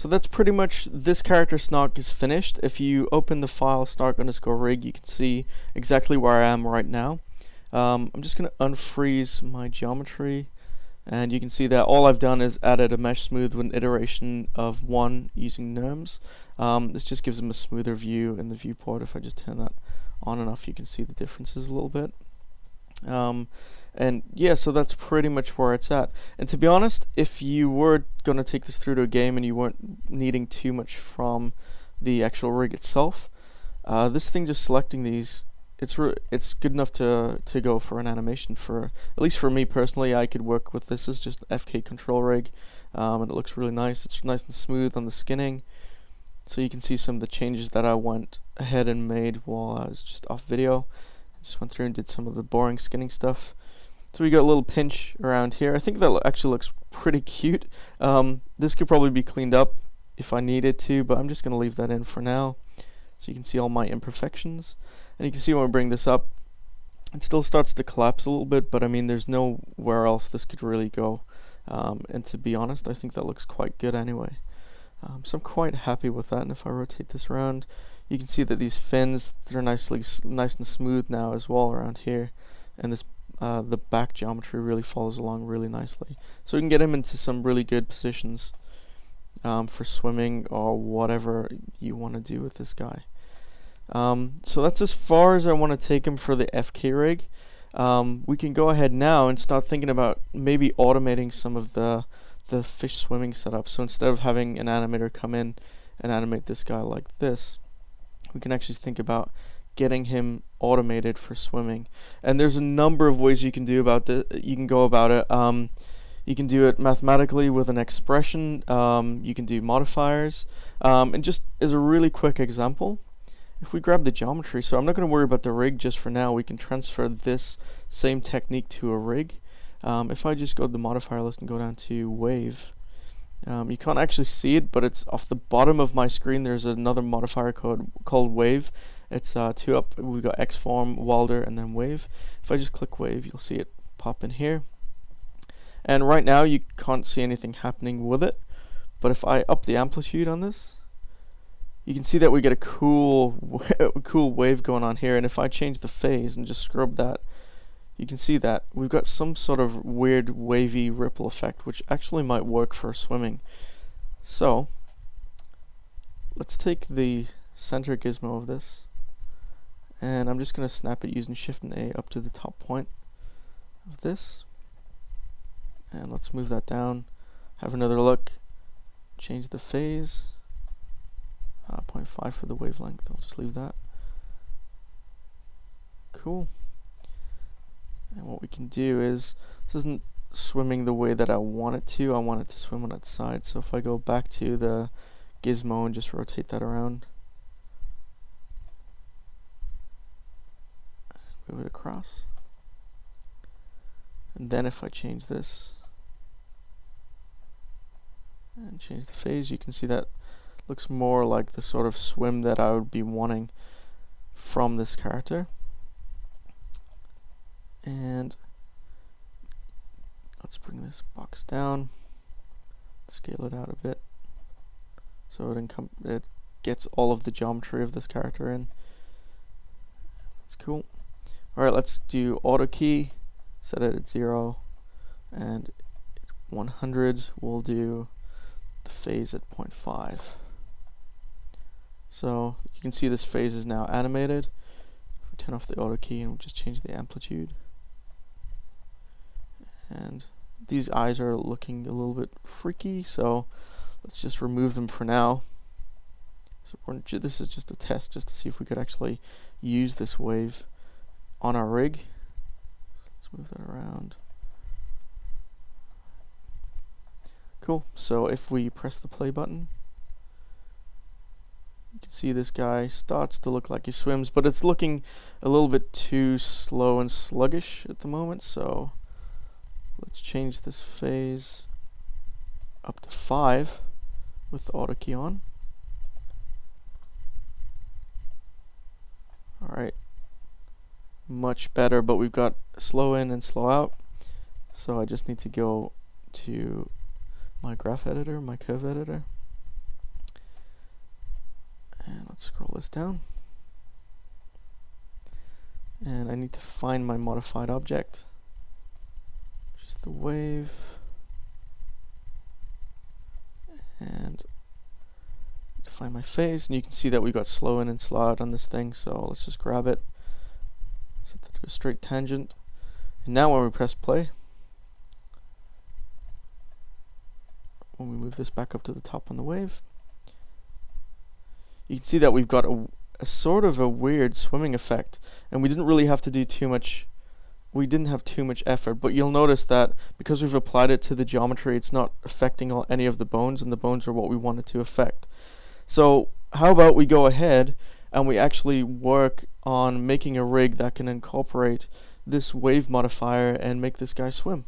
So that's pretty much, this character snark is finished. If you open the file snark_rig, you can see exactly where I am right now. I'm just going to unfreeze my geometry, and you can see that all I've done is added a mesh smooth with an iteration of 1 using NURMS. This just gives them a smoother view in the viewport. If I just turn that on and off, you can see the differences a little bit. And yeah, so that's pretty much where it's at. And to be honest, if you were going to take this through to a game and you weren't needing too much from the actual rig itself, this thing just selecting these, it's good enough to go for an animation. For at least for me personally, I could work with this as just an FK control rig, and it looks really nice. It's nice and smooth on the skinning, so you can see some of the changes that I went ahead and made while I was just off video. Just went through and did some of the boring skinning stuff. So we got a little pinch around here. I think that actually looks pretty cute. This could probably be cleaned up if I needed to, but I'm just going to leave that in for now, so you can see all my imperfections. And you can see when we bring this up, it still starts to collapse a little bit, but I mean, there's nowhere else this could really go. And to be honest, I think that looks quite good anyway. So I'm quite happy with that. And if I rotate this around, you can see that these fins, they're nice and smooth now as well around here, and this the back geometry really follows along really nicely. So we can get him into some really good positions for swimming or whatever you want to do with this guy. So that's as far as I want to take him for the FK rig. We can go ahead now and start thinking about maybe automating some of the fish swimming setup. So instead of having an animator come in and animate this guy like this, we can actually think about getting him automated for swimming. And there's a number of ways you can do about this. You can go about it. You can do it mathematically with an expression. You can do modifiers. And just as a really quick example, if we grab the geometry, so I'm not going to worry about the rig just for now. We can transfer this same technique to a rig. If I just go to the modifier list and go down to wave, you can't actually see it, but it's off the bottom of my screen. There's another modifier code called wave. It's 2 up. We've got Xform, Wilder, and then wave. If I just click wave, you'll see it pop in here. And right now you can't see anything happening with it, but if I up the amplitude on this, you can see that we get a cool wave going on here. And if I change the phase and just scrub that, you can see that we've got some sort of weird wavy ripple effect, which actually might work for swimming. So let's take the center gizmo of this, and I'm just going to snap it using Shift and A up to the top point of this. And let's move that down, have another look, change the phase, 0.5 for the wavelength. I'll just leave that. Cool. And what we can do is, this isn't swimming the way that I want it to. I want it to swim on its side. So if I go back to the gizmo and just rotate that around, move it across, and then if I change this and change the phase, you can see that looks more like the sort of swim that I would be wanting from this character. And let's bring this box down, scale it out a bit, so it gets all of the geometry of this character in. That's cool. Alright, let's do auto key, set it at 0, and 100 we'll do the phase at 0.5. So you can see this phase is now animated. If we turn off the auto key and we'll just change the amplitude, and these eyes are looking a little bit freaky, so let's just remove them for now. So this is just a test, just to see if we could actually use this wave on our rig. So let's move that around. Cool. So if we press the play button, you can see this guy starts to look like he swims, but it's looking a little bit too slow and sluggish at the moment. So let's change this phase up to 5 with the auto key on. Alright, much better, but we've got slow in and slow out. So I just need to go to my graph editor, my curve editor, let's scroll this down. And I need to find my modified object, which is the wave. And to find my phase, and you can see that we got slow in and slow out on this thing, so let's just grab it, set that to a straight tangent, and now when we press play, when we move this back up to the top on the wave, you can see that we've got a sort of a weird swimming effect, and we didn't really have to do too much. We didn't have too much effort, but you'll notice that because we've applied it to the geometry, it's not affecting any of the bones, and the bones are what we want it to affect. So how about we go ahead and we actually work on making a rig that can incorporate this wave modifier and make this guy swim.